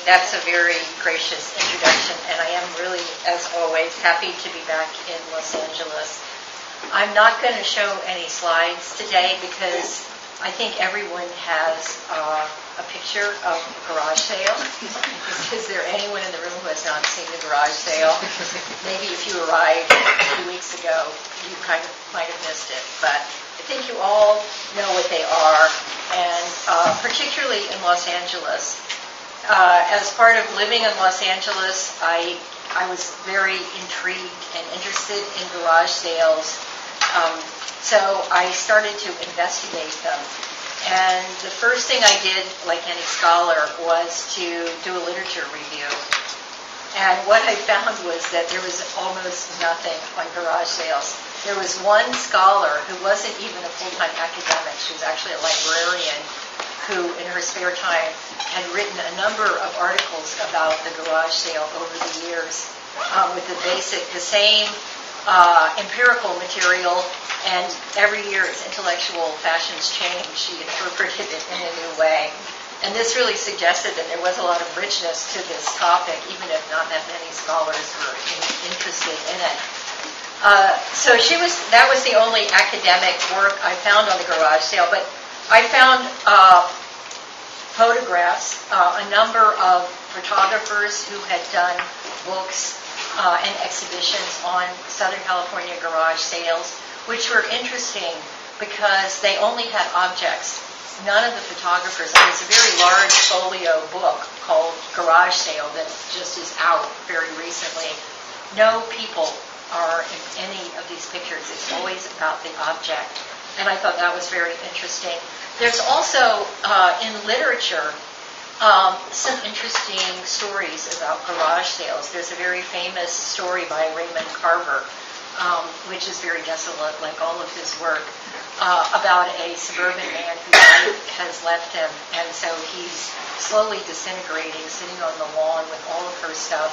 That's a very gracious introduction, and I am really, as always, happy to be back in Los Angeles. I'm not going to show any slides today because I think everyone has a picture of a garage sale. Is there anyone in the room who has not seen the garage sale? Maybe if you arrived a few weeks ago, you kind of might have missed it. But I think you all know what they are, and particularly in Los Angeles. As part of living in Los Angeles, I was very intrigued and interested in garage sales. So I started to investigate them. And the first thing I did, like any scholar, was to do a literature review. And what I found was that there was almost nothing on garage sales. There was one scholar who wasn't even a full-time academic. She was actually a librarian who, in her spare time, had written a number of articles about the garage sale over the years with the same empirical material, and every year as intellectual fashions changed, she interpreted it in a new way. And this really suggested that there was a lot of richness to this topic, even if not that many scholars were interested in it. So that was the only academic work I found on the garage sale, but I found photographs, a number of photographers who had done books and exhibitions on Southern California garage sales, which were interesting because they only had objects. None of the photographers, there's a very large folio book called Garage Sale that just is out very recently. No people are in any of these pictures. It's always about the object. And I thought that was very interesting. There's also, in literature, some interesting stories about garage sales. There's a very famous story by Raymond Carver, which is very desolate, like all of his work, about a suburban man whose wife has left him, and so he's slowly disintegrating, sitting on the lawn with all of her stuff,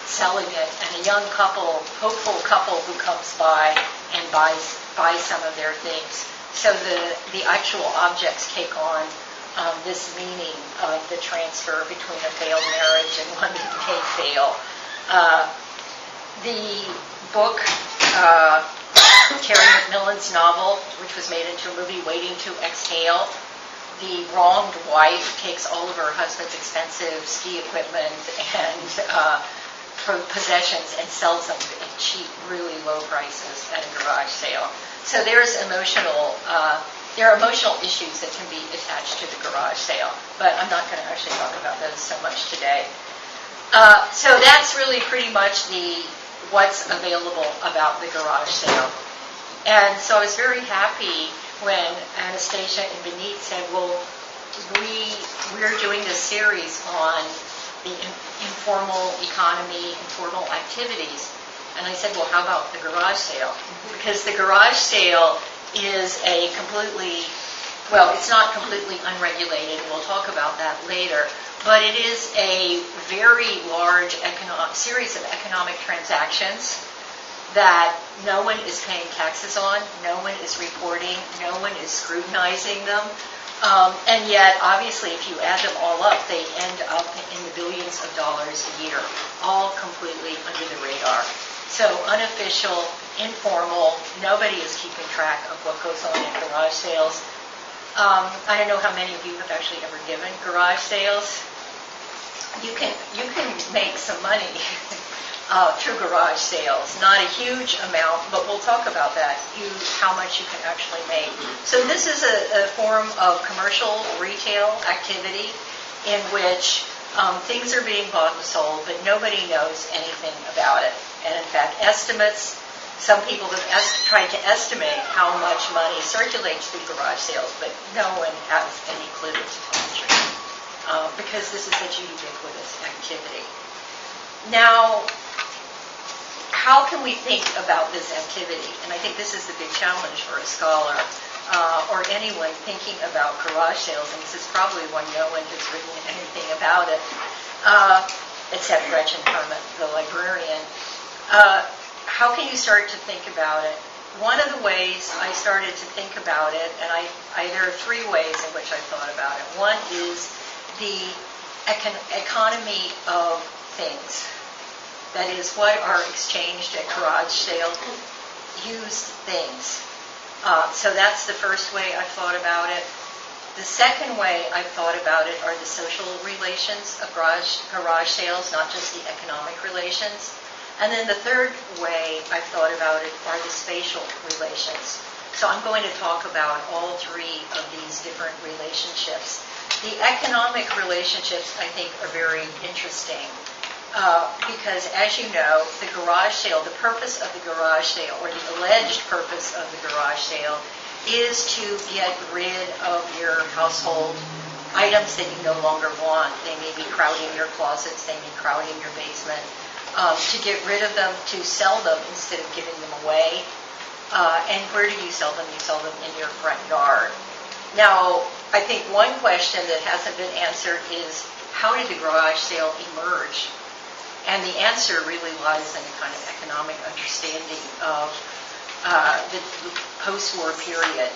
selling it, and a young couple, hopeful couple who comes by and buys some of their things. So the actual objects take on this meaning of the transfer between a failed marriage and one that may fail. The book, Terry McMillan's novel, which was made into a movie, Waiting to Exhale, the wronged wife takes all of her husband's expensive ski equipment and possessions and sells them at cheap, really low prices at a garage sale. So there are emotional issues that can be attached to the garage sale, but I'm not going to actually talk about those so much today. So that's really pretty much what's available about the garage sale. And so I was very happy when Anastasia and Benit said, well, we're doing this series on the informal economy, informal activities. And I said, well, how about the garage sale? Because the garage sale is it's not completely unregulated. We'll talk about that later. But it is a very large series of economic transactions that no one is paying taxes on, no one is reporting, no one is scrutinizing them. And yet, obviously, if you add them all up, they end up in the billions of dollars a year, all completely under the radar. So unofficial, informal, nobody is keeping track of what goes on in garage sales. I don't know how many of you have actually ever given garage sales. You can make some money through garage sales. Not a huge amount, but we'll talk about that, how much you can actually make. So this is a form of commercial retail activity in which things are being bought and sold, but nobody knows anything about it. And in fact, estimates, some people have tried to estimate how much money circulates through garage sales, but no one has any clue to tell the truth, because this is such a ubiquitous activity. Now, how can we think about this activity? And I think this is the big challenge for a scholar or anyone thinking about garage sales, and this is probably one no one has written anything about it, except Gretchen Herman, the librarian. How can you start to think about it? One of the ways I started to think about it, and there are three ways in which I thought about it. One is the economy of things. That is, what are exchanged at garage sale? Used things. So that's the first way I've thought about it. The second way I've thought about it are the social relations of garage sales, not just the economic relations. And then the third way I've thought about it are the spatial relations. So I'm going to talk about all three of these different relationships. The economic relationships, I think, are very interesting. Because, as you know, the garage sale, the purpose of the garage sale, or the alleged purpose of the garage sale, is to get rid of your household items that you no longer want. They may be crowding your closets, they may be crowding your basement. To get rid of them, to sell them instead of giving them away. And where do you sell them? You sell them in your front yard. Now, I think one question that hasn't been answered is, how did the garage sale emerge? And the answer really lies in a kind of economic understanding of the post-war period.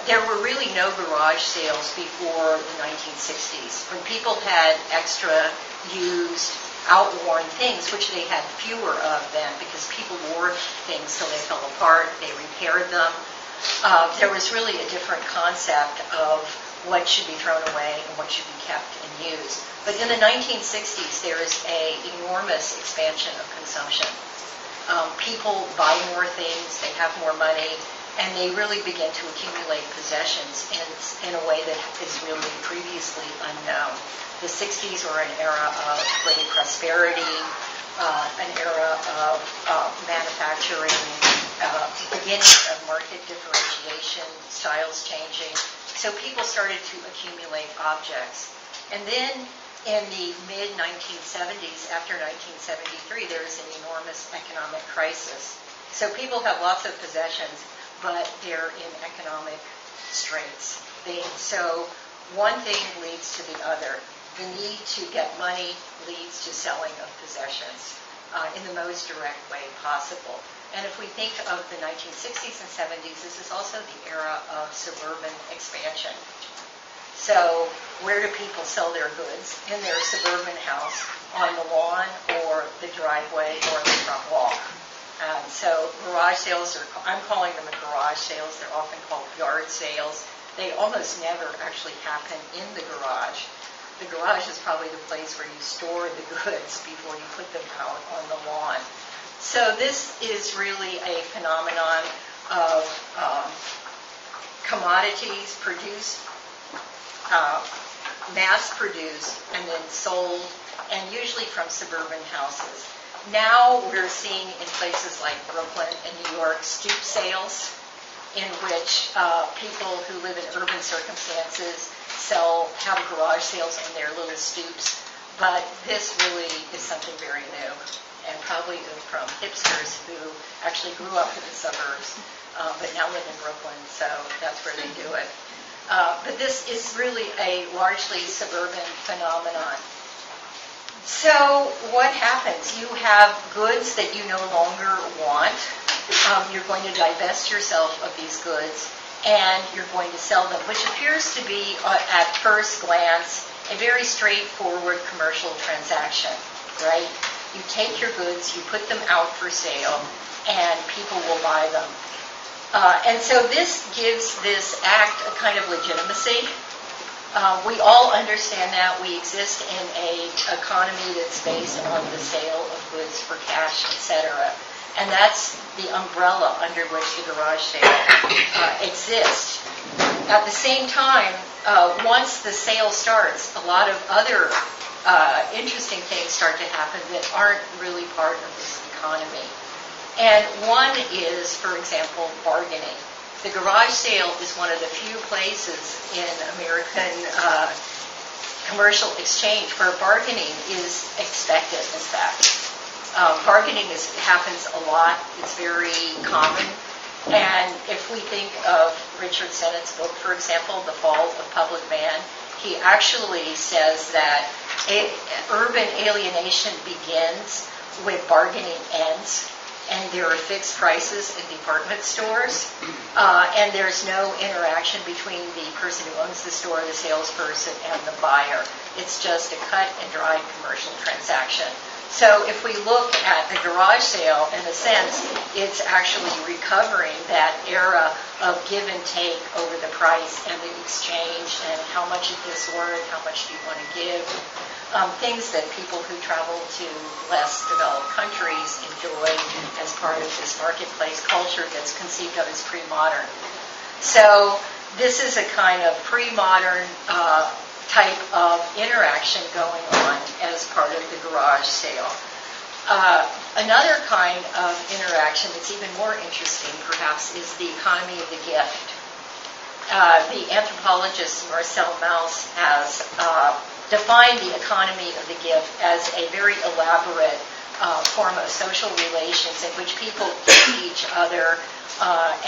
There were really no garage sales before the 1960s. When people had extra used, outworn things, which they had fewer of then because people wore things till they fell apart, they repaired them. There was really a different concept of what should be thrown away and what should be kept and used. But in the 1960s, there is an enormous expansion of consumption. People buy more things, they have more money, and they really begin to accumulate possessions in a way that is really previously unknown. The 60s were an era of great prosperity, an era of manufacturing, beginning of market differentiation, styles changing. So people started to accumulate objects. And then in the mid-1970s, after 1973, there was an enormous economic crisis. So people have lots of possessions, but they're in economic straits. So one thing leads to the other. The need to get money leads to selling of possessions in the most direct way possible. And if we think of the 1960s and 70s, this is also the era of suburban expansion. So where do people sell their goods? In their suburban house, on the lawn or the driveway or the front walk. And so garage sales, I'm calling them garage sales. They're often called yard sales. They almost never actually happen in the garage. The garage is probably the place where you store the goods before you put them out on the lawn. So this is really a phenomenon of commodities produced, mass-produced, and then sold, and usually from suburban houses. Now we're seeing in places like Brooklyn and New York stoop sales, in which people who live in urban circumstances have garage sales on their little stoops. But this really is something very new, and probably from hipsters who actually grew up in the suburbs, but now live in Brooklyn, so that's where they do it. But this is really a largely suburban phenomenon. So what happens? You have goods that you no longer want. You're going to divest yourself of these goods, and you're going to sell them, which appears to be, at first glance, a very straightforward commercial transaction, right? You take your goods, you put them out for sale, and people will buy them. And so this gives this act a kind of legitimacy. We all understand that. We exist in an economy that's based on the sale of goods for cash, etc. And that's the umbrella under which the garage sale exists. At the same time, once the sale starts, a lot of other interesting things start to happen that aren't really part of this economy. And one is, for example, bargaining. The garage sale is one of the few places in American commercial exchange where bargaining is expected, in fact. Bargaining happens a lot. It's very common. And if we think of Richard Sennett's book, for example, The Fall of Public Man, he actually says that urban alienation begins when bargaining ends. and there are fixed prices in department stores, and there's no interaction between the person who owns the store, the salesperson, and the buyer. It's just a cut and dry commercial transaction. So if we look at the garage sale, in a sense, it's actually recovering that era of give and take over the price and the exchange and how much is this worth, how much do you want to give, things that people who travel to less developed countries enjoy as part of this marketplace culture that's conceived of as pre-modern. So this is a kind of pre-modern type of interaction going on as part of the garage sale. Another kind of interaction that's even more interesting, perhaps, is the economy of the gift. The anthropologist Marcel Mauss has defined the economy of the gift as a very elaborate form of social relations in which people give each other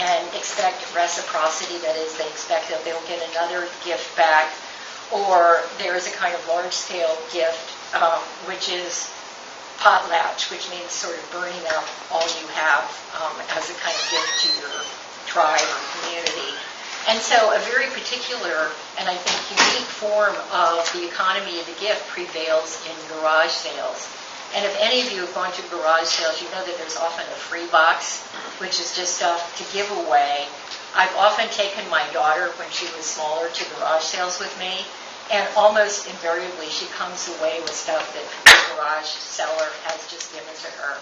and expect reciprocity. That is, they expect that they'll get another gift back. Or there is a kind of large-scale gift, which is potlatch, which means sort of burning up all you have as a kind of gift to your tribe or community. And so a very particular and I think unique form of the economy of the gift prevails in garage sales. And if any of you have gone to garage sales, you know that there's often a free box, which is just stuff to give away. I've often taken my daughter when she was smaller to garage sales with me, and almost invariably she comes away with stuff that the garage seller has just given to her,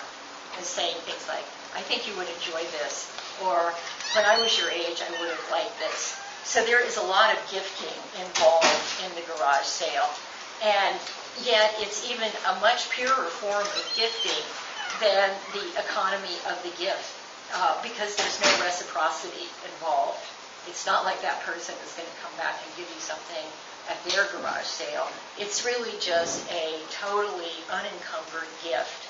and saying things like, I think you would enjoy this, or when I was your age, I would have liked this. So there is a lot of gifting involved in the garage sale, and yet it's even a much purer form of gifting than the economy of the gift. Because there's no reciprocity involved. It's not like that person is going to come back and give you something at their garage sale. It's really just a totally unencumbered gift.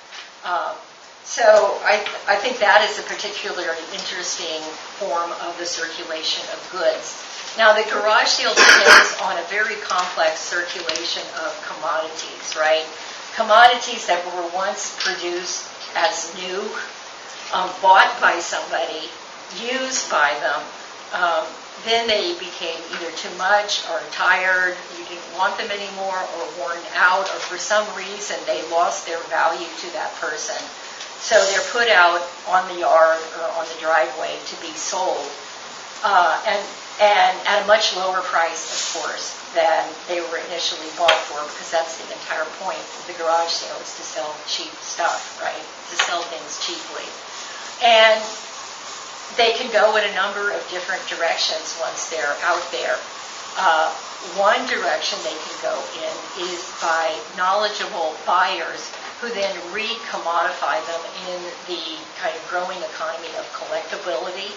So I think that is a particularly interesting form of the circulation of goods. Now, the garage sale depends on a very complex circulation of commodities, right? Commodities that were once produced as new, bought by somebody, used by them, then they became either too much or tired, you didn't want them anymore, or worn out, or for some reason they lost their value to that person. So they're put out on the yard or on the driveway to be sold, and at a much lower price, of course, than they were initially bought for, because that's the entire point of the garage sale, is to sell cheap stuff, right? To sell things cheaply. And they can go in a number of different directions once they're out there. One direction they can go in is by knowledgeable buyers who then re-commodify them in the kind of growing economy of collectability,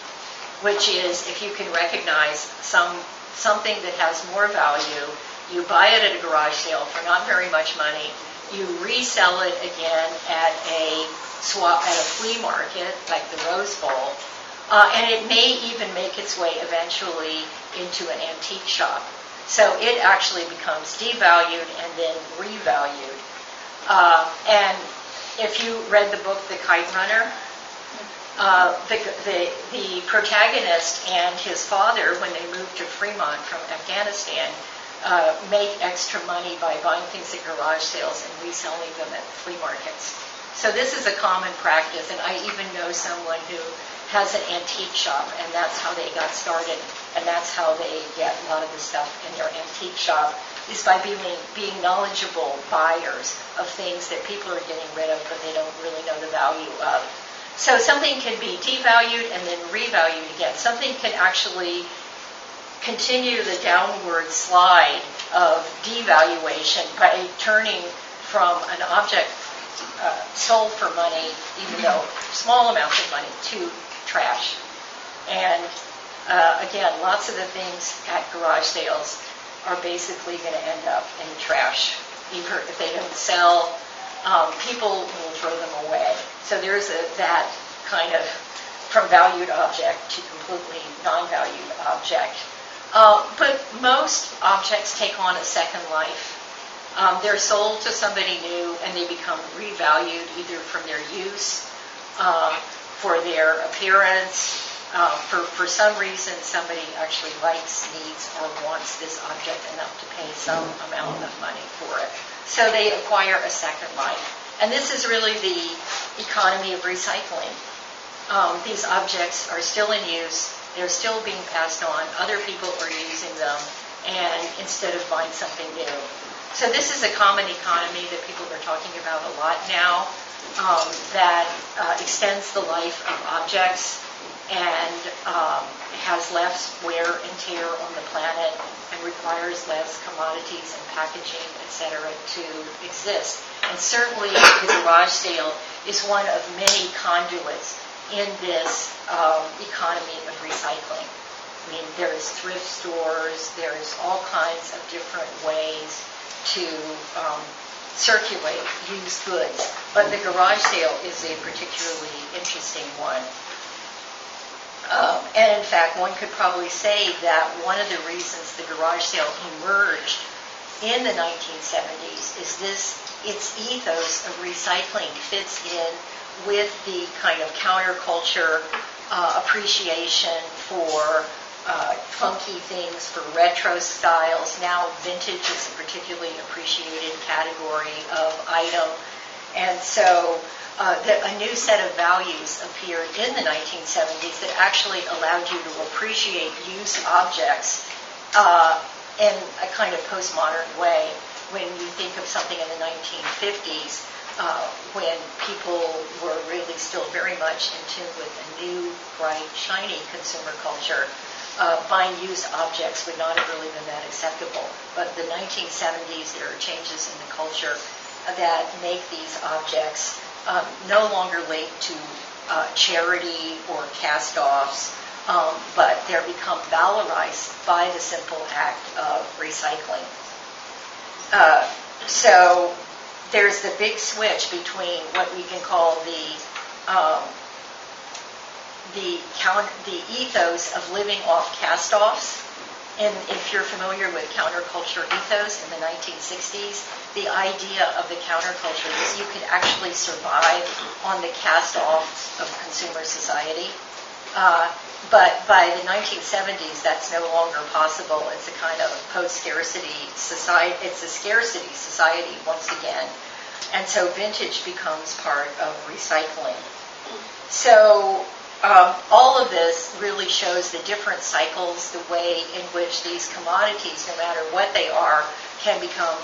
which is if you can recognize something that has more value, you buy it at a garage sale for not very much money, you resell it again at a flea market, like the Rose Bowl, and it may even make its way eventually into an antique shop. So it actually becomes devalued and then revalued. And if you read the book The Kite Runner, the protagonist and his father, when they moved to Fremont from Afghanistan, make extra money by buying things at garage sales and reselling them at flea markets. So this is a common practice, and I even know someone who has an antique shop, and that's how they got started, and that's how they get a lot of the stuff in their antique shop, is by being knowledgeable buyers of things that people are getting rid of, but they don't really know the value of. So something can be devalued and then revalued again. Something can actually continue the downward slide of devaluation by turning from an object sold for money, even though small amounts of money, to trash. And again, lots of the things at garage sales are basically going to end up in trash. Either if they don't sell, people will throw them away. So there's that kind of from valued object to completely non-valued object. But most objects take on a second life. They're sold to somebody new and they become revalued either from their use for their appearance. For some reason, somebody actually likes, needs, or wants this object enough to pay some amount of money for it. So they acquire a second life. And this is really the economy of recycling. These objects are still in use. They're still being passed on. Other people are using them, and instead of buying something new. So this is a common economy that people are talking about a lot now, that extends the life of objects and has less wear and tear on the planet and requires less commodities and packaging, etc., to exist. And certainly the garage sale is one of many conduits in this economy of recycling. I mean, there's thrift stores, there's all kinds of different ways to circulate used goods, but the garage sale is a particularly interesting one. And in fact, one could probably say that one of the reasons the garage sale emerged in the 1970s is its ethos of recycling fits in with the kind of counterculture appreciation for funky things, for retro styles. Now vintage is a particularly appreciated category of item. And so a new set of values appeared in the 1970s that actually allowed you to appreciate used objects in a kind of postmodern way. When you think of something in the 1950s, when people were really still very much in tune with a new, bright, shiny consumer culture, buying used objects would not have really been that acceptable. But the 1970s, there are changes in the culture that make these objects no longer linked to charity or cast-offs, but they're become valorized by the simple act of recycling. So there's the big switch between what we can call the ethos of living off cast-offs. And if you're familiar with counterculture ethos in the 1960s, the idea of the counterculture is you could actually survive on the cast-offs of consumer society. But by the 1970s, that's no longer possible. It's a kind of post-scarcity society. It's a scarcity society once again. And so vintage becomes part of recycling. So all of this really shows the different cycles, the way in which these commodities, no matter what they are, can become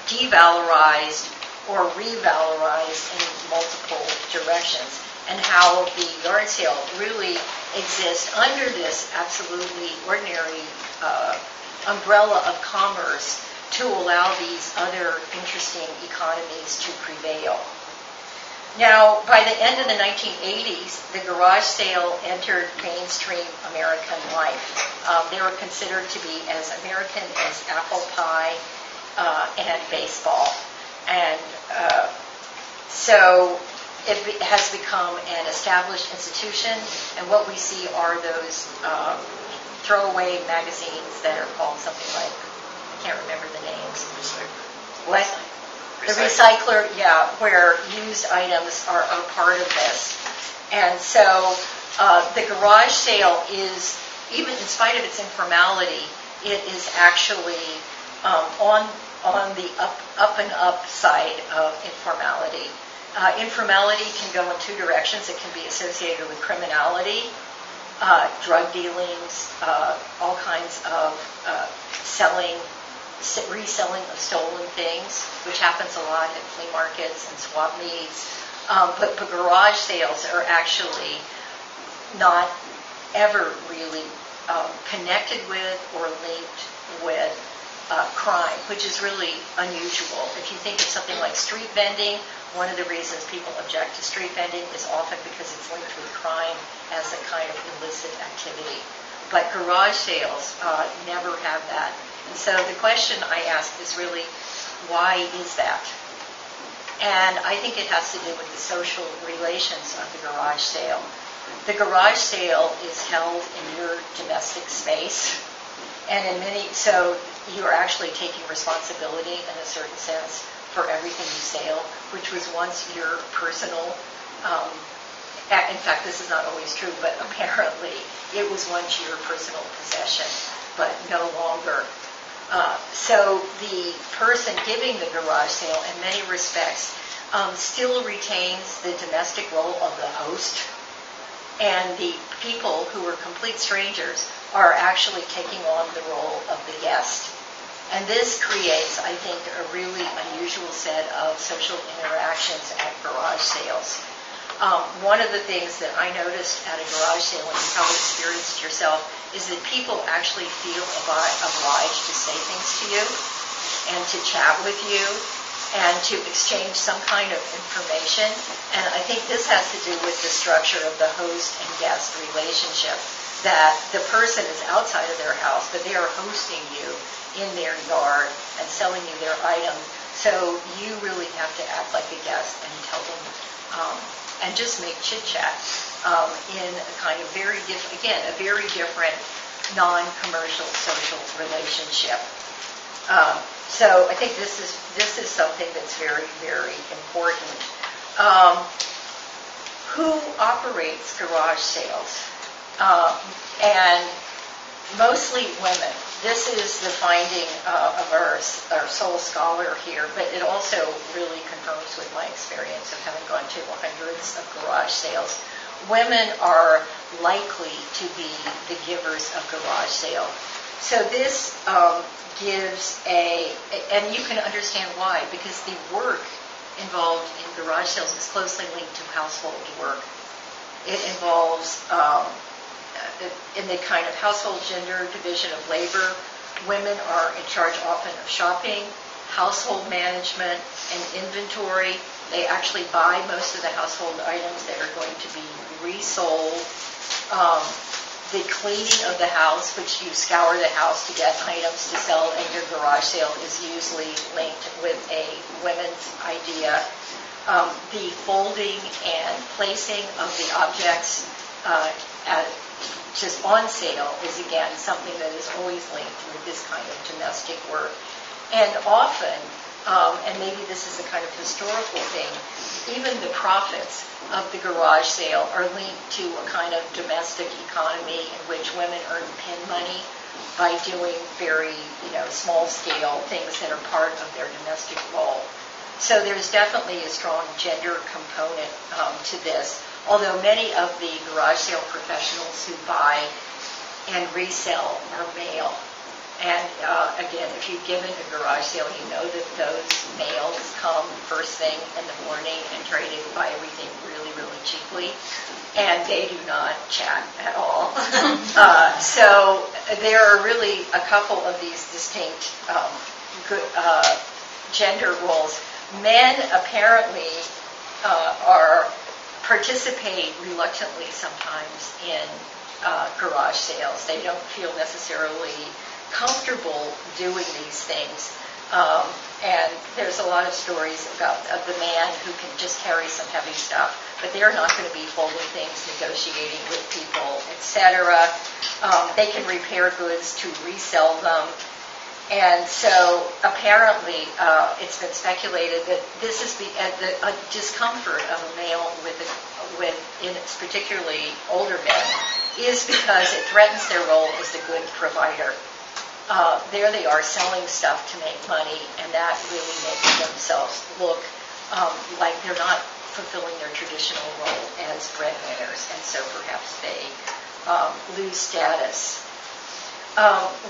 devalorized or revalorized in multiple directions, and how the yard sale really exists under this absolutely ordinary umbrella of commerce to allow these other interesting economies to prevail. Now, by the end of the 1980s, the garage sale entered mainstream American life. They were considered to be as American as apple pie and baseball. And so it has become an established institution, and what we see are those throwaway magazines that are called something like, I can't remember the names. What? The recycler, yeah, where used items are part of this. And so the garage sale is, even in spite of its informality, it is actually on the up and up side of informality. Informality can go in two directions. It can be associated with criminality, drug dealings, all kinds of reselling of stolen things, which happens a lot at flea markets and swap meets. But garage sales are actually not ever really connected with or linked with crime, which is really unusual. If you think of something like street vending, one of the reasons people object to street vending is often because it's linked with crime as a kind of illicit activity. But garage sales never have that. And so the question I ask is really, why is that? And I think it has to do with the social relations of the garage sale. The garage sale is held in your domestic space, and so you are actually taking responsibility in a certain sense for everything you sell, which was once your personal in fact, this is not always true, but apparently it was once your personal possession, but no longer. So the person giving the garage sale, in many respects, still retains the domestic role of the host, and the people who are complete strangers are actually taking on the role of the guest. And this creates, I think, a really unusual set of social interactions at garage sales. One of the things that I noticed at a garage sale, and you probably experienced yourself, is that people actually feel obliged to say things to you and to chat with you and to exchange some kind of information. And I think this has to do with the structure of the host and guest relationship, that the person is outside of their house, but they are hosting you in their yard and selling you their item. So you really have to act like a guest and tell them, and just make chit-chat in a kind of very different, again, a very different non-commercial social relationship. So I think this is something that's very, very important. Who operates garage sales? And mostly women. This is the finding of our sole scholar here, but it also really confirms with my experience of having gone to hundreds of garage sales. Women are likely to be the givers of garage sale. So this gives and you can understand why, because the work involved in garage sales is closely linked to household work. It involves in the kind of household gender division of labor, women are in charge often of shopping, household management, and inventory. They actually buy most of the household items that are going to be resold. The cleaning of the house, which you scour the house to get items to sell at your garage sale, is usually linked with a women's idea. The folding and placing of the objects just on sale is, again, something that is always linked with this kind of domestic work. And often, and maybe this is a kind of historical thing, even the profits of the garage sale are linked to a kind of domestic economy in which women earn pin money by doing very, small-scale things that are part of their domestic role. So there's definitely a strong gender component to this. Although many of the garage sale professionals who buy and resell are male. And again, if you've given a garage sale, you know that those males come first thing in the morning and try to buy everything really, really cheaply. And they do not chat at all. So there are really a couple of these distinct gender roles. Men apparently participate reluctantly sometimes in garage sales. They don't feel necessarily comfortable doing these things. And there's a lot of stories about the man who can just carry some heavy stuff, but they're not going to be folding things, negotiating with people, etc. They can repair goods to resell them. And so apparently it's been speculated that this is the discomfort of a male with particularly older men is because it threatens their role as the good provider. There they are selling stuff to make money, and that really makes themselves look like they're not fulfilling their traditional role as breadwinners, and so perhaps they lose status.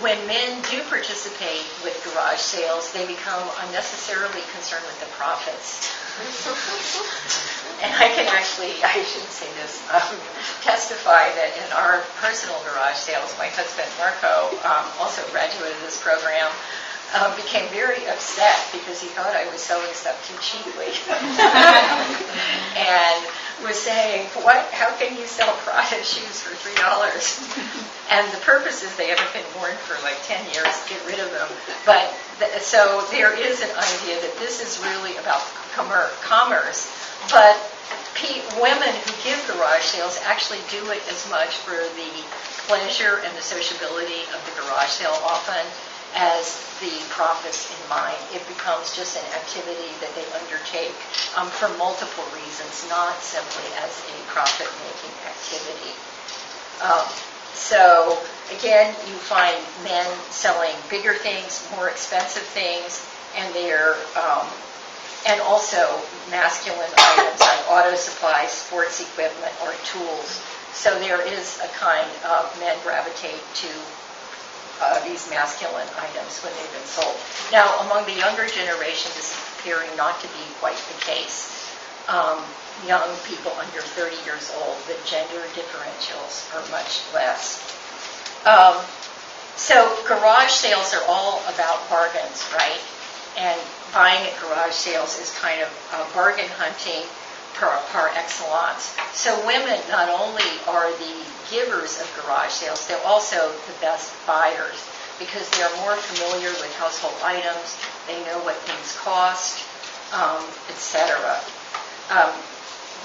When men do participate with garage sales, they become unnecessarily concerned with the profits. And I can actually, I shouldn't say this, testify that in our personal garage sales, my husband, Marco, also graduated this program, became very upset because he thought I was selling stuff too cheaply. And was saying, how can you sell Prada shoes for $3? And the purpose is they haven't been worn for like 10 years, get rid of them. But so there is an idea that this is really about commerce. But women who give garage sales actually do it as much for the pleasure and the sociability of the garage sale often as the profits in mind. It becomes just an activity that they undertake for multiple reasons, not simply as a profit-making activity. So again, you find men selling bigger things, more expensive things, and and also masculine items like auto supplies, sports equipment, or tools. So there is a kind of men gravitate to these masculine items when they've been sold. Now, among the younger generation, this is appearing not to be quite the case. Young people under 30 years old, the gender differentials are much less. So garage sales are all about bargains, right? And buying at garage sales is kind of bargain hunting par excellence. So women not only are the givers of garage sales, they're also the best buyers because they're more familiar with household items, they know what things cost, etc.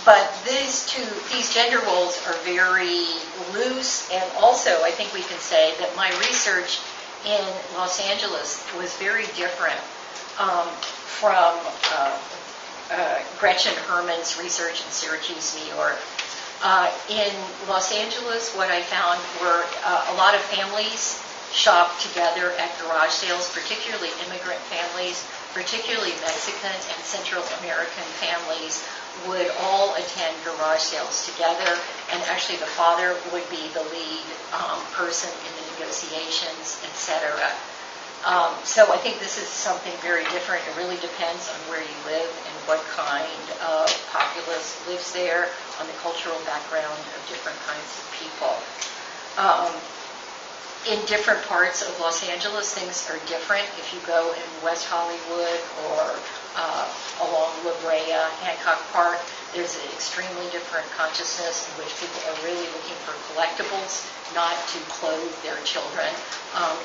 But these gender roles are very loose, and also I think we can say that my research in Los Angeles was very different from Gretchen Herman's research in Syracuse, New York. In Los Angeles, what I found were a lot of families shop together at garage sales, particularly immigrant families, particularly Mexican and Central American families would all attend garage sales together, and actually the father would be the lead person in the negotiations, etc. So I think this is something very different. It really depends on where you live and what kind of populace lives there, on the cultural background of different kinds of people. In different parts of Los Angeles, things are different. If you go in West Hollywood or along La Brea, Hancock Park, there's an extremely different consciousness in which people are really looking for collectibles, not to clothe their children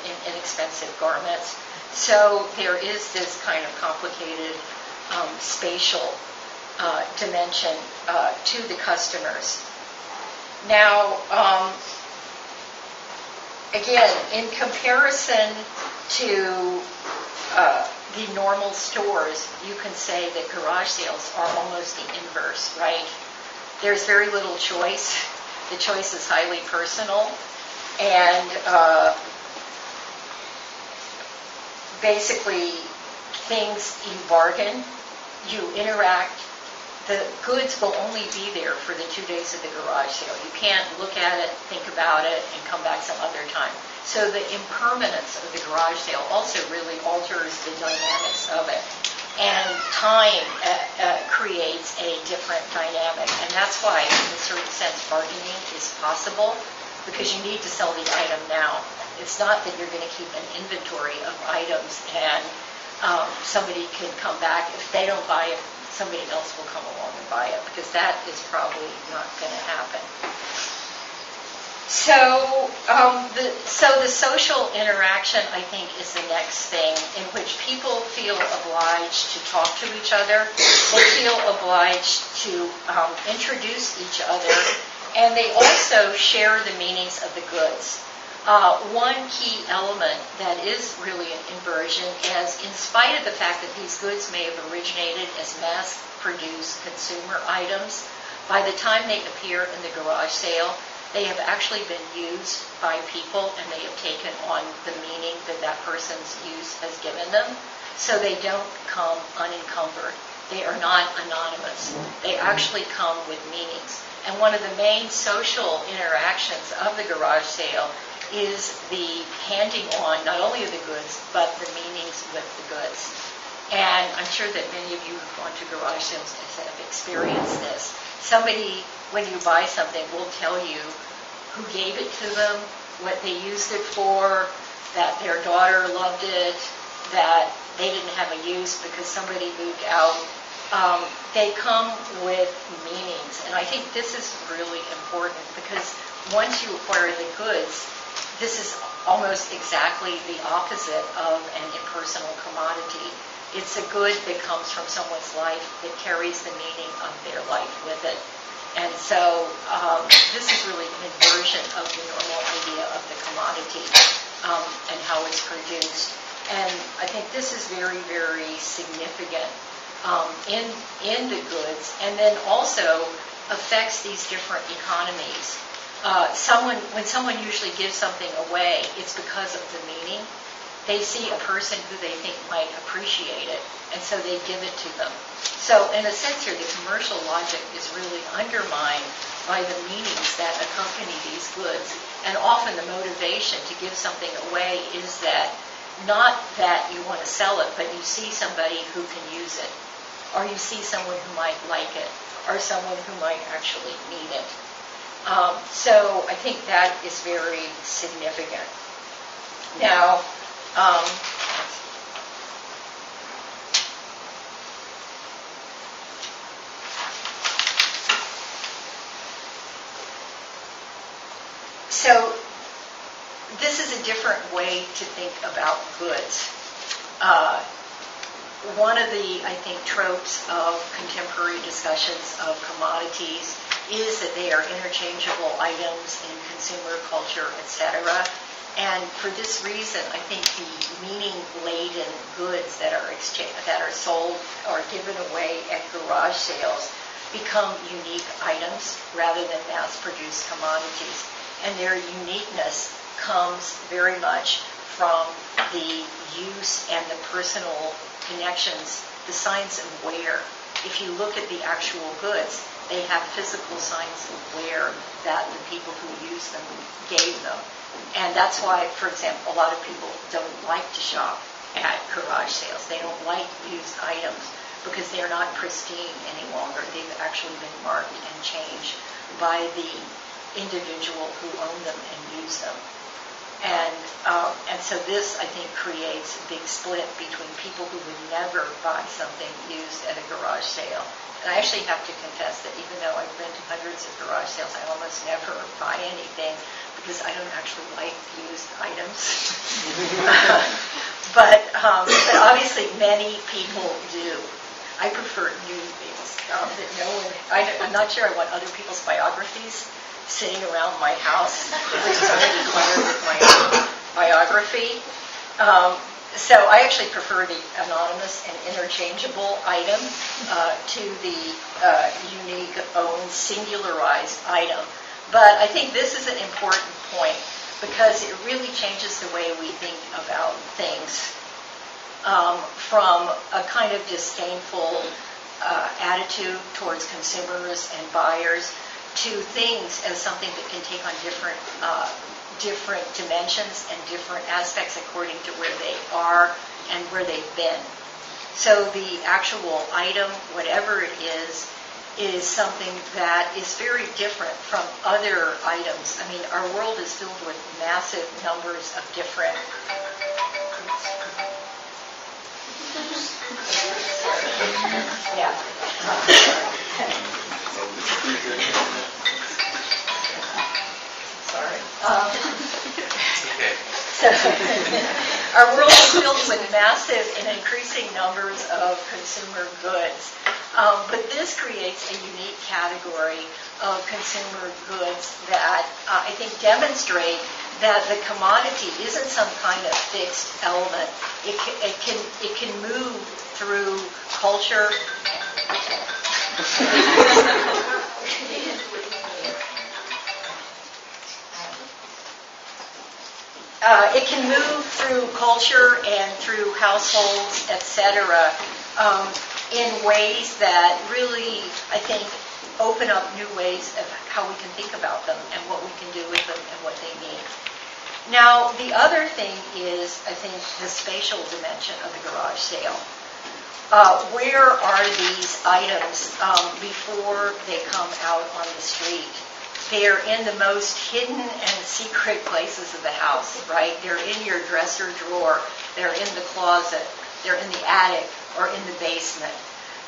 in inexpensive garments. So there is this kind of complicated spatial dimension to the customers. Now, again, in comparison to the normal stores, you can say that garage sales are almost the inverse, right? There's very little choice. The choice is highly personal, and basically things you bargain, you interact. The goods will only be there for the 2 days of the garage sale. You can't look at it, think about it, and come back some other time. So the impermanence of the garage sale also really alters the dynamics of it. And time creates a different dynamic. And that's why, in a certain sense, bargaining is possible, because you need to sell the item now. It's not that you're going to keep an inventory of items and somebody can come back. If they don't buy it, somebody else will come along and buy it, because that is probably not going to happen. So the social interaction, I think, is the next thing in which people feel obliged to talk to each other. They feel obliged to introduce each other, and they also share the meanings of the goods. One key element that is really an inversion is, in spite of the fact that these goods may have originated as mass-produced consumer items, by the time they appear in the garage sale, they have actually been used by people, and they have taken on the meaning that that person's use has given them. So they don't come unencumbered. They are not anonymous. They actually come with meanings. And one of the main social interactions of the garage sale is the handing on not only of the goods, but the meanings with the goods. And I'm sure that many of you who've gone to garage sales have experienced this. Somebody, when you buy something, will tell you who gave it to them, what they used it for, that their daughter loved it, that they didn't have a use because somebody moved out. They come with meanings. And I think this is really important, because once you acquire the goods, this is almost exactly the opposite of an impersonal commodity. It's a good that comes from someone's life that carries the meaning of their life with it. And so this is really an inversion of the normal idea of the commodity. and how it's produced. And I think this is very, very significant in the goods, and then also affects these different economies. When someone usually gives something away, it's because of the meaning. They see a person who they think might appreciate it, and so they give it to them. So in a sense here, the commercial logic is really undermined by the meanings that accompany these goods. And often the motivation to give something away is that, not that you want to sell it, but you see somebody who can use it, or you see someone who might like it, or someone who might actually need it. So I think that is very significant. Now, so this is a different way to think about goods. One of the, I think, tropes of contemporary discussions of commodities is that they are interchangeable items in consumer culture, etc. And for this reason, I think the meaning-laden goods that are sold or given away at garage sales become unique items rather than mass-produced commodities. And their uniqueness comes very much from the use and the personal connections, the science of wear. If you look at the actual goods, they have physical signs of wear that the people who use them gave them. And that's why, for example, a lot of people don't like to shop at garage sales. They don't like used items because they're not pristine any longer. They've actually been marked and changed by the individual who owned them and used them. And so this, I think, creates a big split between people who would never buy something used at a garage sale. And I actually have to confess that even though I've been to hundreds of garage sales, I almost never buy anything because I don't actually like used items. But obviously many people do. I prefer new things that no one. I'm not sure I want other people's biographies sitting around my house, which is already cluttered with my own biography. So I actually prefer the anonymous and interchangeable item to the unique, own, singularized item. But I think this is an important point because it really changes the way we think about things from a kind of disdainful attitude towards consumers and buyers to things as something that can take on different dimensions and different aspects according to where they are and where they've been. So the actual item, whatever it is something that is very different from other items. I mean, our world is filled with massive numbers of different... Yeah. Sorry. So our world is filled with massive and increasing numbers of consumer goods. But this creates a unique category of consumer goods that I think demonstrate that the commodity isn't some kind of fixed element. It can move through culture. It can move through culture and through households, etc., in ways that really, I think, open up new ways of how we can think about them and what we can do with them and what they mean. Now, the other thing is, I think, the spatial dimension of the garage sale. Where are these items before they come out on the street? They're in the most hidden and secret places of the house, right? They're in your dresser drawer. They're in the closet. They're in the attic or in the basement.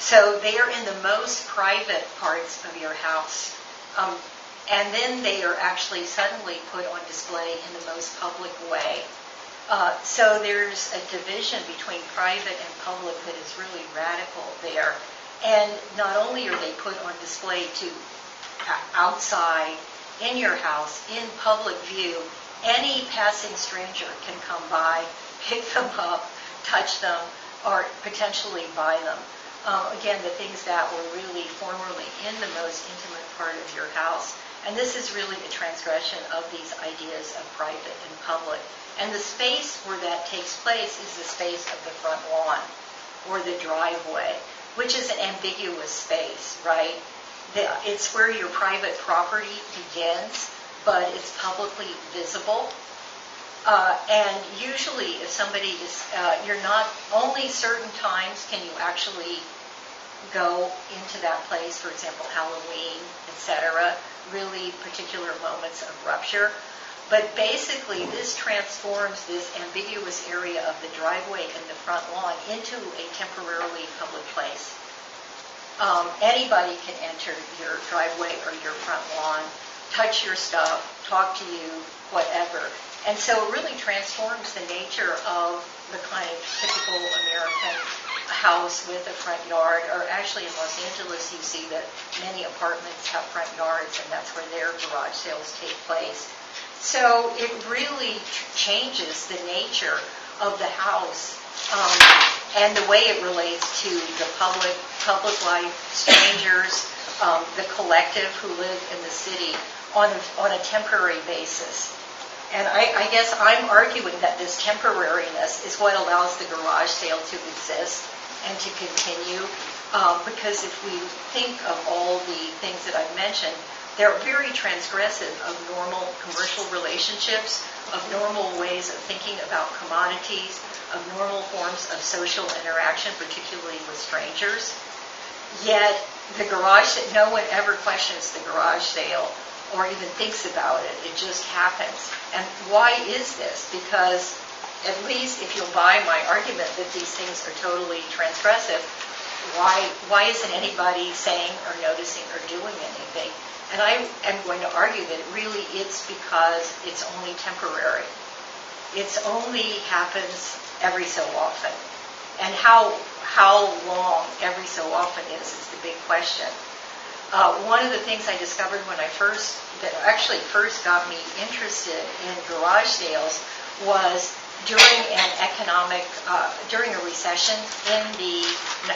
So they are in the most private parts of your house. And then they are actually suddenly put on display in the most public way. So there's a division between private and public that is really radical there. And not only are they put on display to outside in your house, in public view, any passing stranger can come by, pick them up, touch them, or potentially buy them. Again, the things that were really formerly in the most intimate part of your house. And this is really a transgression of these ideas of private and public. And the space where that takes place is the space of the front lawn or the driveway, which is an ambiguous space, right? It's where your private property begins, but it's publicly visible. And usually if somebody is, you're not, only certain times can you actually go into that place, for example, Halloween, etc., really particular moments of rupture. But basically this transforms this ambiguous area of the driveway and the front lawn into a temporarily public place. Anybody can enter your driveway or your front lawn, touch your stuff, talk to you, whatever. And so it really transforms the nature of the kind of typical American house with a front yard. Or actually in Los Angeles you see that many apartments have front yards, and that's where their garage sales take place. So it really changes the nature of the house and the way it relates to the public life, strangers, the collective who live in the city on a temporary basis. And I guess I'm arguing that this temporariness is what allows the garage sale to exist and to continue, because if we think of all the things that I've mentioned, they're very transgressive of normal commercial relationships, of normal ways of thinking about commodities, of normal forms of social interaction, particularly with strangers. Yet the garage, no one ever questions the garage sale or even thinks about it. It just happens. And why is this? Because at least if you'll buy my argument that these things are totally transgressive, why isn't anybody saying or noticing or doing anything? And I am going to argue that really it's because it's only temporary. It's only happens every so often. And how long every so often is the big question. One of the things I discovered when that actually first got me interested in garage sales was during during a recession in the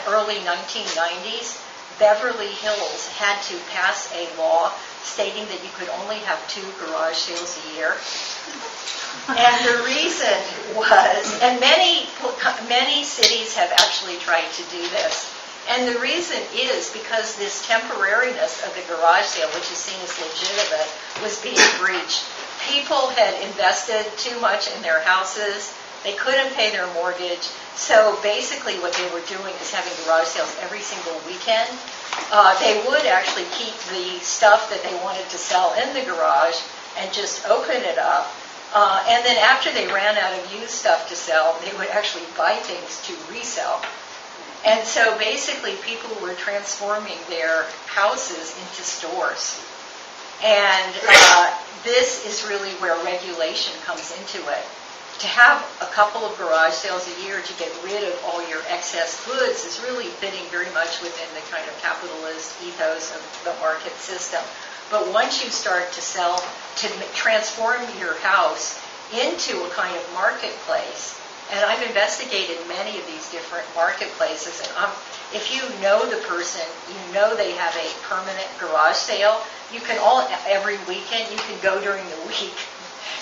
early 1990s, Beverly Hills had to pass a law stating that you could only have 2 garage sales a year. And the reason was, and many cities have actually tried to do this, and the reason is because this temporariness of the garage sale, which is seen as legitimate, was being breached. People had invested too much in their houses. They couldn't pay their mortgage. So basically what they were doing is having garage sales every single weekend. They would actually keep the stuff that they wanted to sell in the garage and just open it up. And then after they ran out of used stuff to sell, they would actually buy things to resell. And so basically people were transforming their houses into stores. And this is really where regulation comes into it. To have a couple of garage sales a year to get rid of all your excess goods is really fitting very much within the kind of capitalist ethos of the market system. But once you start to sell, to transform your house into a kind of marketplace, and I've investigated many of these different marketplaces, and if you know the person, you know they have a permanent garage sale, you can every weekend, you can go during the week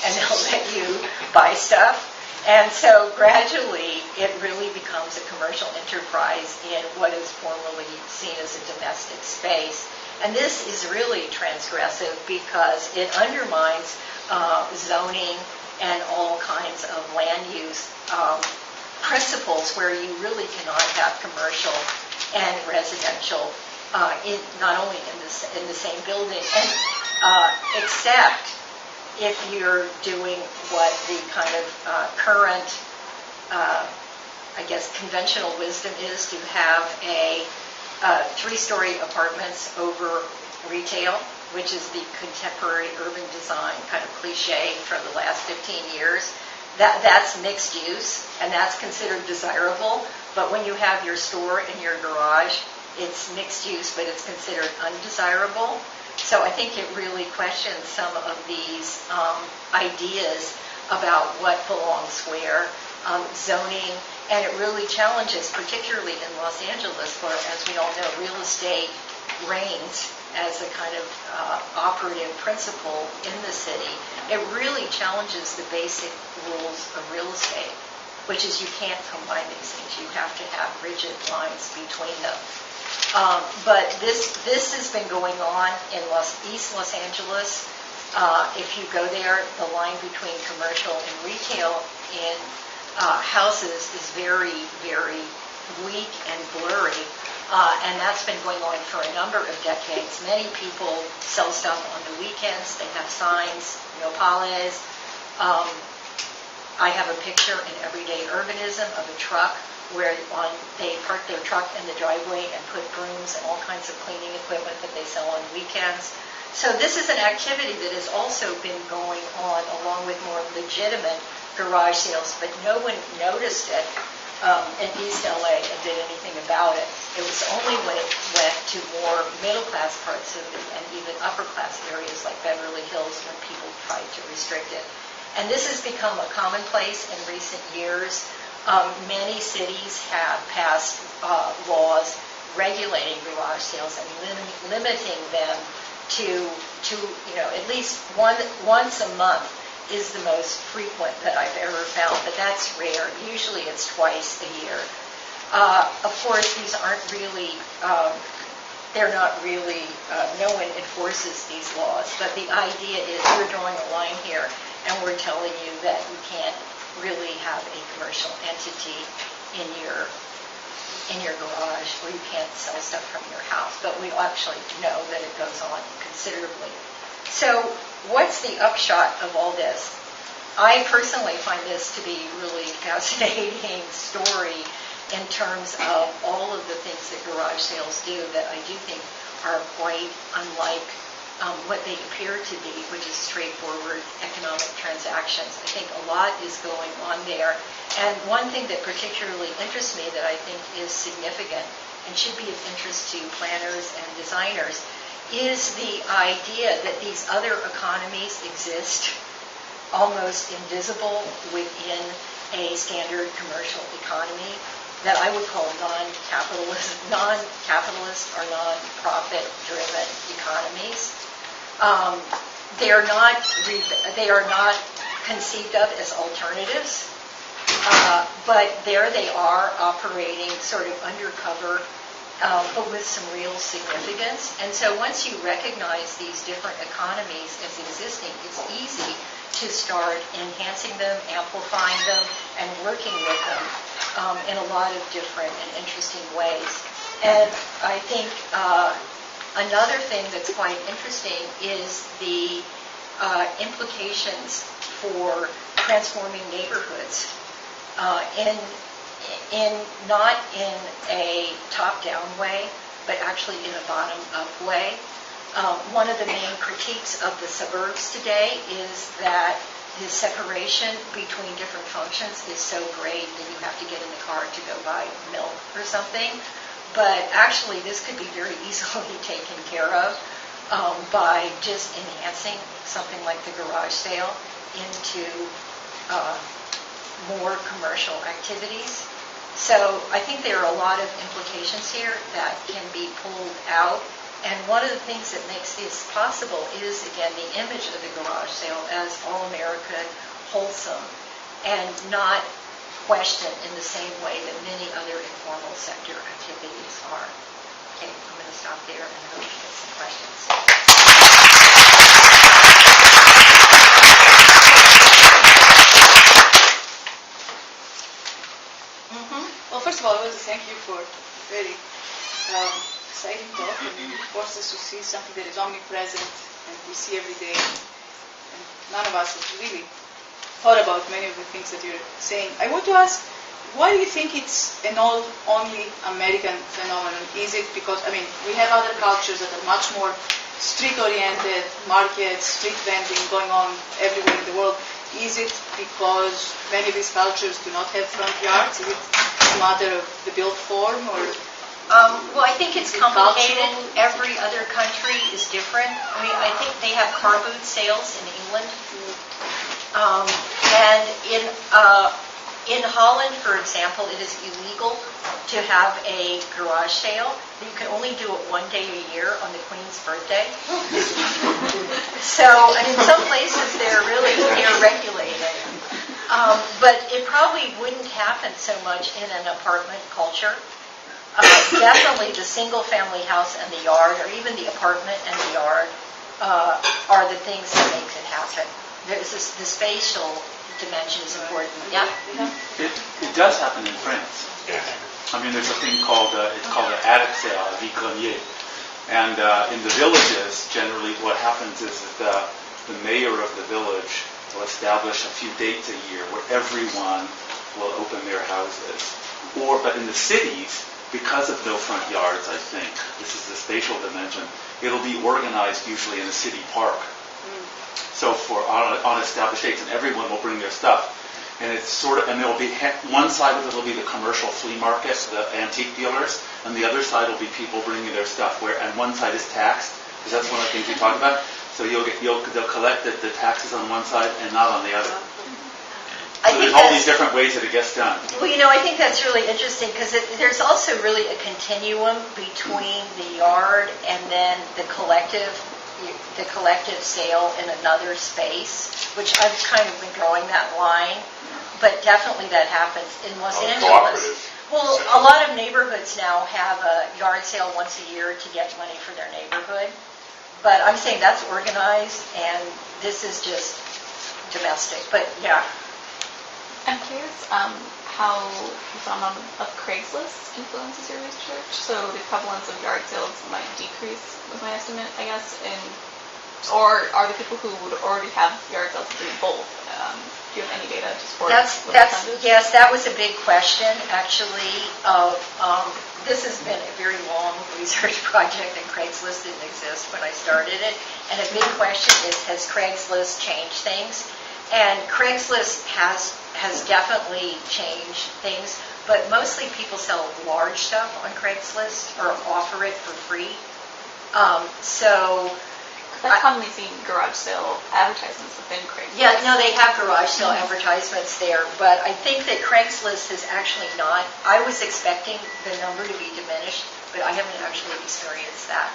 and they'll let you buy stuff. And so gradually it really becomes a commercial enterprise in what is formerly seen as a domestic space. And this is really transgressive because it undermines zoning and all kinds of land use principles where you really cannot have commercial and residential not only in the same building, and except if you're doing what the kind of current, I guess, conventional wisdom is to have a 3-story apartments over retail, which is the contemporary urban design kind of cliche for the last 15 years. That's mixed use, and that's considered desirable. But when you have your store in your garage, it's mixed use, but it's considered undesirable. So I think it really questions some of these ideas about what belongs where, zoning, and it really challenges, particularly in Los Angeles, where, as we all know, real estate reigns as a kind of operative principle in the city. It really challenges the basic rules of real estate, which is you can't combine these things. You have to have rigid lines between them. But this has been going on in East Los Angeles. If you go there, the line between commercial and retail in houses is very, very weak and blurry. And that's been going on for a number of decades. Many people sell stuff on the weekends. They have signs, no pales. I have a picture in Everyday Urbanism of a truck where they park their truck in the driveway and put brooms and all kinds of cleaning equipment that they sell on weekends. So this is an activity that has also been going on along with more legitimate garage sales, but no one noticed it in East LA and did anything about it. It was only when it went to more middle-class parts of it and even upper-class areas like Beverly Hills when people tried to restrict it. And this has become a commonplace in recent years. Many cities have passed laws regulating garage sales and limiting them to at least once a month is the most frequent that I've ever found, but that's rare. Usually it's twice a year. Of course, these aren't really, they're not really, no one enforces these laws, but the idea is we're drawing a line here and we're telling you that you can't really have a commercial entity in your garage, or you can't sell stuff from your house, but we actually know that it goes on considerably. So what's the upshot of all this? I personally find this to be really fascinating story in terms of all of the things that garage sales do that I do think are quite unlike what they appear to be, which is straightforward economic transactions. I think a lot is going on there. And one thing that particularly interests me that I think is significant and should be of interest to planners and designers is the idea that these other economies exist almost invisible within a standard commercial economy that I would call non-capitalist or non-profit driven economies. They are not conceived of as alternatives, but there they are operating sort of undercover, but with some real significance. And so once you recognize these different economies as existing, it's easy to start enhancing them, amplifying them, and working with them in a lot of different and interesting ways. And I think another thing that's quite interesting is the implications for transforming neighborhoods not in a top-down way, but actually in a bottom-up way. One of the main critiques of the suburbs today is that the separation between different functions is so great that you have to get in the car to go buy milk or something. But actually, this could be very easily taken care of by just enhancing something like the garage sale into more commercial activities. So I think there are a lot of implications here that can be pulled out. And one of the things that makes this possible is, again, the image of the garage sale as all-American, wholesome, and not questioned in the same way that many other informal sector activities are. Okay, I'm going to stop there and hope you get some questions. Well, first of all, I want to thank you for very exciting talk, and it forces us to see something that is omnipresent and we see every day. And none of us have really thought about many of the things that you're saying. I want to ask, why do you think it's an only American phenomenon? Is it because, we have other cultures that are much more street-oriented, markets, street vending going on everywhere in the world. Is it because many of these cultures do not have front yards? Is it a matter of the built form, or Well, I think it's complicated. Every other country is different. I mean, I think they have car boot sales in England. And in Holland, for example, it is illegal to have a garage sale. You can only do it one day a year on the Queen's birthday. So, and in some places they're regulated. But it probably wouldn't happen so much in an apartment culture. Definitely the single-family house and the yard, or even the apartment and the yard, are the things that make it happen. There's the spatial dimension is important. Yeah. It does happen in France. I mean, there's a thing called it's called an attic sale, a vigrenier, and in the villages, generally, what happens is that the mayor of the village will establish a few dates a year where everyone will open their houses. But in the cities, because of no front yards, I think this is the spatial dimension. It'll be organized usually in a city park. So for on established dates, and everyone will bring their stuff. And it's and there'll be one side of it will be the commercial flea market, the antique dealers, and the other side will be people bringing their stuff. And one side is taxed, because that's one of the things we talked about. So they'll collect the taxes on one side and not on the other. So there's all these different ways that it gets done. Well, I think that's really interesting because there's also really a continuum between the yard and then the collective sale in another space, which I've kind of been drawing that line. But definitely that happens in Los Angeles. Well, a lot of neighborhoods now have a yard sale once a year to get money for their neighborhood. But I'm saying that's organized, and this is just domestic. But yeah. I'm curious how the phenomenon of Craigslist influences your research. So the prevalence of yard sales might decrease, was my estimate, I guess. Or are the people who would already have yard sales doing both? Do you have any data to support? Yes, that was a big question, actually. This has been a very long research project, and Craigslist didn't exist when I started it. And a big question is, has Craigslist changed things? And Craigslist has definitely changed things, but mostly people sell large stuff on Craigslist or offer it for free. I've commonly seen garage sale advertisements within Craigslist. Yeah, no, they have garage sale advertisements there, but I think that Craigslist is actually not. I was expecting the number to be diminished, but I haven't actually experienced that.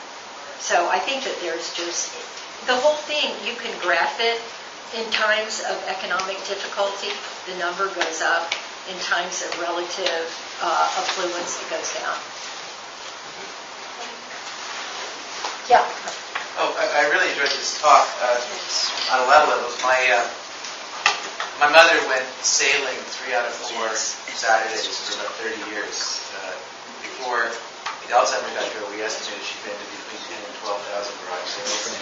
So I think that there's just the whole thing. You can graph it. In times of economic difficulty, the number goes up. In times of relative affluence, it goes down. Yeah. Oh, I really enjoyed this talk on a lot of levels. My mother went sailing 3 out of 4 Saturdays for about 30 years. Before the Alzheimer's got to her, we estimated she'd been to between 10 and 12,000 garage sales. And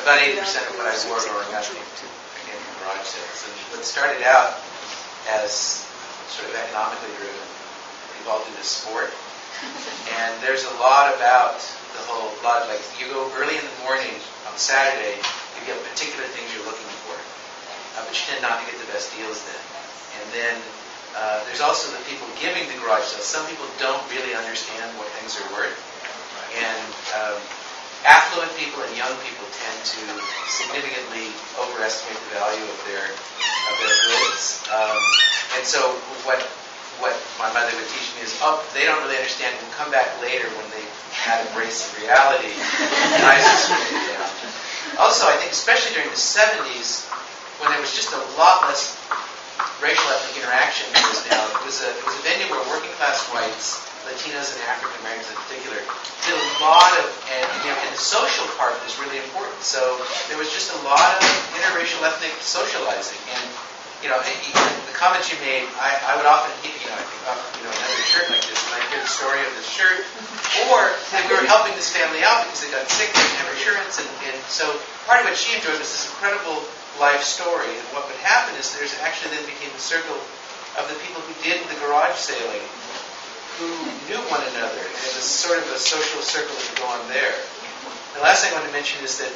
about 80% of what I wore growing up came from garage sales. And what started out as sort of economically driven evolved into sport. And there's a lot about like you go early in the morning on Saturday, you get particular things you're looking for, but you tend not to get the best deals then. And then there's also the people giving the garage sales. Some people don't really understand what things are worth, and affluent people and young people tend to significantly overestimate the value of their goods. And so what my mother would teach me is, they don't really understand. We'll come back later when they've had a brace of reality. Prices are going down. Also, I think especially during the 70s, when there was just a lot less racial ethnic interaction than there is now, it was a venue where working class whites, Latinos and African Americans in particular, did a lot of, and the social part was really important. So there was just a lot of interracial ethnic socializing. And the comments you made, I would often, I think about, another shirt like this, and I hear the story of this shirt, or that we were helping this family out because they got sick, they didn't have insurance, and so part of what she enjoyed was this incredible life story. And what would happen is there's actually then became a circle of the people who did the garage sailing, who knew one another, and it was sort of a social circle that would go on there. The last thing I want to mention is that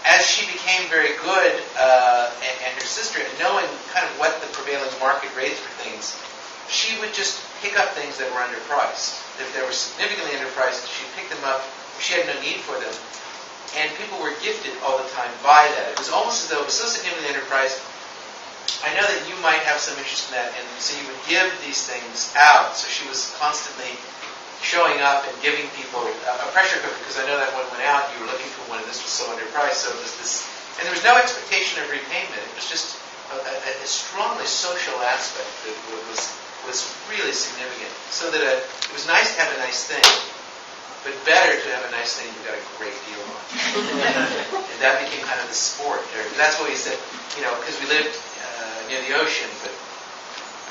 as she became very good, and her sister, and knowing kind of what the prevailing market rates for things, she would just pick up things that were underpriced. If they were significantly underpriced, she'd pick them up. She had no need for them. And people were gifted all the time by that. It was almost as though it was so significantly underpriced. I know that you might have some interest in that, and so you would give these things out. So she was constantly showing up and giving people a pressure cooker, because I know that when it went out, you were looking for one, and this was so underpriced. So it was this, and there was no expectation of repayment. It was just a strongly social aspect that was really significant. So that it was nice to have a nice thing, but better to have a nice thing you got a great deal on. And that became kind of the sport. That's what we said, because we lived near the ocean, but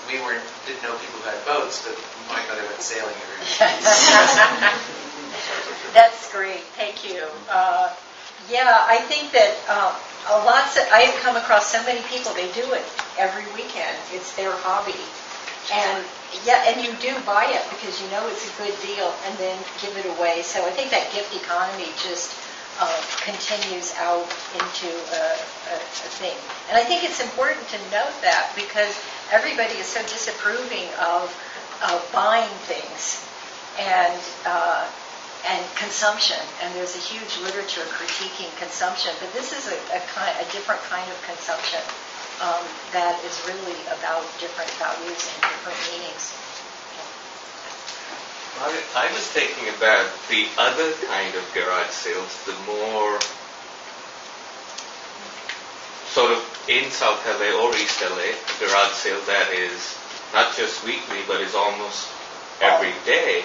we didn't know people who had boats, but my mother went sailing every week. That's great. Thank you. Yeah, I think that I have come across so many people, they do it every weekend. It's their hobby. And you do buy it because you know it's a good deal and then give it away. So I think that gift economy just continues out into a thing. And I think it's important to note that because everybody is so disapproving of buying things and consumption. And there's a huge literature critiquing consumption. But this is a different kind of consumption that is really about different values and different meanings. I was thinking about the other kind of garage sales, the more sort of in South LA or East LA, a garage sale that is not just weekly, but is almost every day.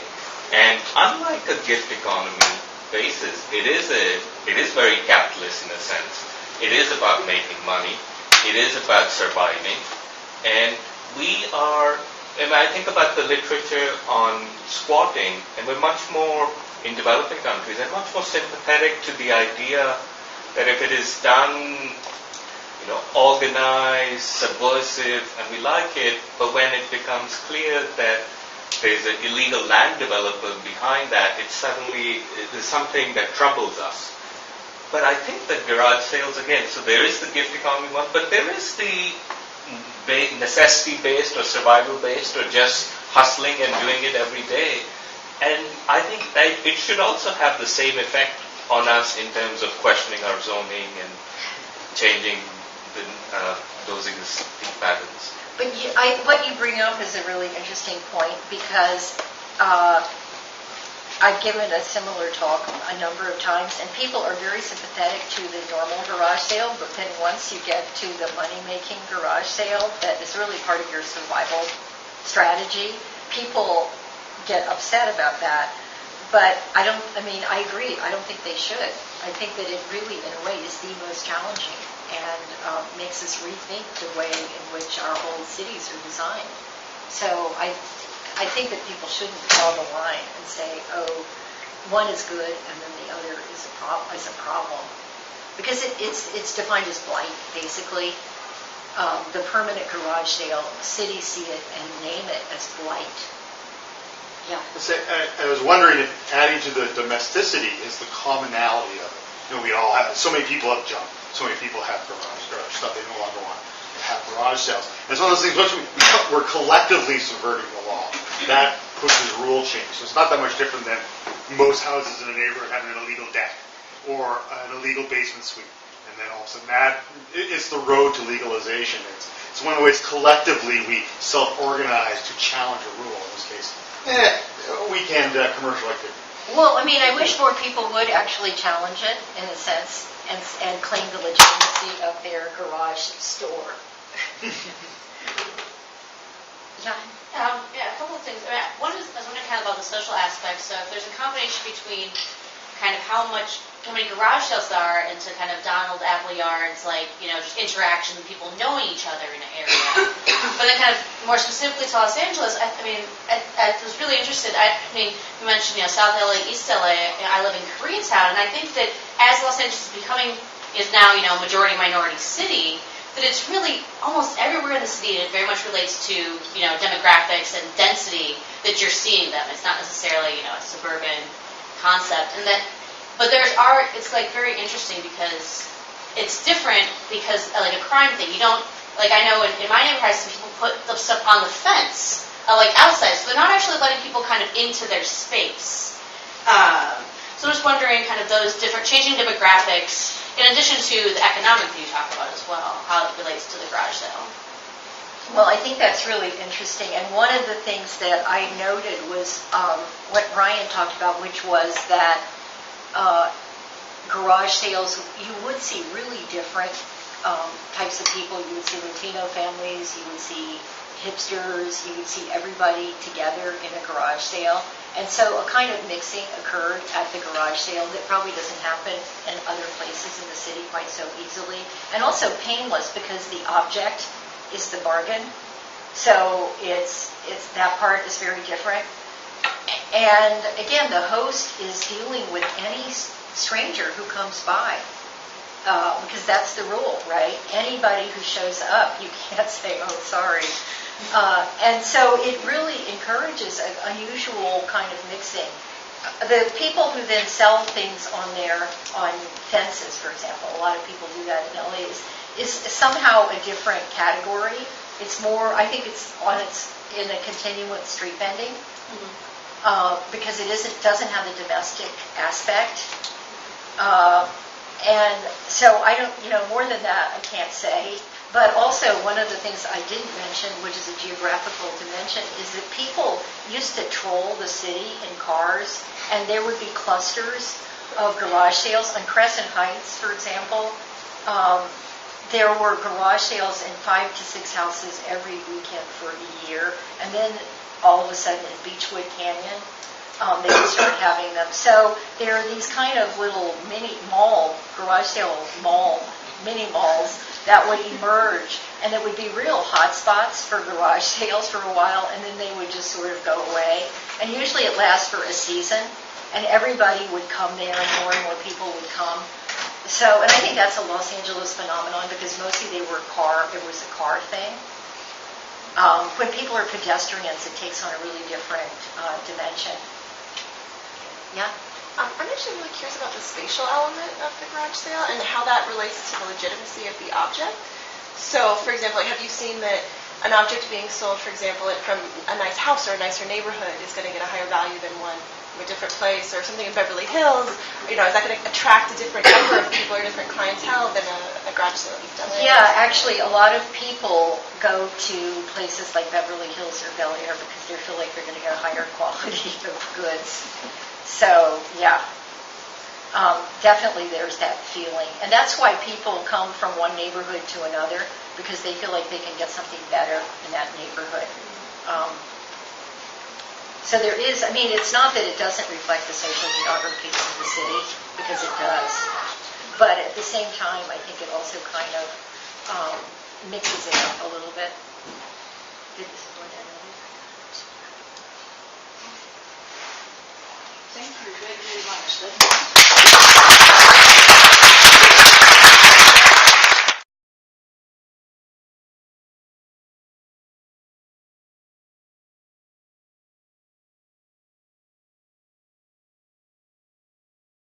And unlike a gift economy basis, it is very capitalist in a sense. It is about making money. It is about surviving. And I think about the literature on squatting, and we're much more, in developing countries, and much more sympathetic to the idea that if it is done, organized, subversive, and we like it, but when it becomes clear that there's an illegal land developer behind that, there's something that troubles us. But I think that garage sales, again, so there is the gift economy one, but there is the necessity-based or survival-based or just hustling and doing it every day. And I think that it should also have the same effect on us in terms of questioning our zoning and changing those existing patterns. But what you bring up is a really interesting point because I've given a similar talk a number of times, and people are very sympathetic to the normal garage sale, but then once you get to the money-making garage sale, that is really part of your survival strategy, people get upset about that. But I agree, I don't think they should. I think that it really, in a way, is the most challenging and makes us rethink the way in which our whole cities are designed. So I think that people shouldn't draw the line and say, oh, one is good and then the other is a problem. Because it's defined as blight, basically. The permanent garage sale, cities see it and name it as blight. Yeah. I was wondering if adding to the domesticity is the commonality of it. We all have, so many people have junk, so many people have garage stuff they no longer want, and have garage sales. And it's one of those things, once we're collectively subverting the law, that pushes rule change. So it's not that much different than most houses in a neighborhood having an illegal deck or an illegal basement suite. And then all of a sudden it's the road to legalization. It's one of the ways collectively we self-organize to challenge a rule, in this case. Weekend commercial activity. Well, I wish more people would actually challenge it, in a sense, and claim the legitimacy of their garage store. Yeah. A couple of things. One is, I was wondering kind of about the social aspect. So if there's a combination between kind of how many garage sales there are into kind of Donald apple yards, like, just interaction, people knowing each other in an area. But then kind of more specifically to Los Angeles, I was really interested. You mentioned, South LA, East LA. I live in Koreatown, and I think that as Los Angeles is now, majority minority city, that it's really almost everywhere in the city. It very much relates to, demographics and density that you're seeing them. It's not necessarily, a suburban concept, but it's like very interesting because it's different because like a crime thing. You don't, like I know in my neighborhood, some people put the stuff on the fence like outside, so they're not actually letting people kind of into their space. So I'm just wondering kind of those different changing demographics, in addition to the economic that you talk about as well, how it relates to the garage sale. Well, I think that's really interesting. And one of the things that I noted was what Ryan talked about, which was that garage sales, you would see really different types of people. You would see Latino families, you would see hipsters, you would see everybody together in a garage sale. And so a kind of mixing occurred at the garage sale that probably doesn't happen in other places in the city quite so easily. And also painless, because the object is the bargain. So it's that part is very different. And again, the host is dealing with any stranger who comes by. Because that's the rule, right? Anybody who shows up, you can't say, oh, sorry. And so it really encourages an unusual kind of mixing. The people who then sell things on fences, for example, a lot of people do that in LA, is somehow a different category. It's more, I think it's in a continuum with street vending, because it doesn't have the domestic aspect. And so I don't, more than that I can't say. But also one of the things I didn't mention, which is a geographical dimension, is that people used to troll the city in cars, and there would be clusters of garage sales. On Crescent Heights, for example, there were garage sales in 5 to 6 houses every weekend for a year. And then all of a sudden in Beechwood Canyon, they would start having them. So there are these kind of little mini garage sale mini malls that would emerge, and it would be real hot spots for garage sales for a while, and then they would just sort of go away. And usually it lasts for a season, and everybody would come there, and more people would come. So, and I think that's a Los Angeles phenomenon, because mostly it was a car thing. When people are pedestrians, it takes on a really different dimension. Yeah? I'm actually really curious about the spatial element of the garage sale and how that relates to the legitimacy of the object. So, for example, have you seen that an object being sold, for example, from a nice house or a nicer neighborhood is going to get a higher value than one from a different place, or something in Beverly Hills? Is that going to attract a different number of people or different clientele than a garage sale you've done? Yeah, actually, a lot of people go to places like Beverly Hills or Bel Air because they feel like they're going to get a higher quality of goods. So, yeah, definitely there's that feeling. And that's why people come from one neighborhood to another, because they feel like they can get something better in that neighborhood. So there is, it's not that it doesn't reflect the social geographies of the city, because it does. But at the same time, I think it also kind of mixes it up a little bit. Thank you very, very much.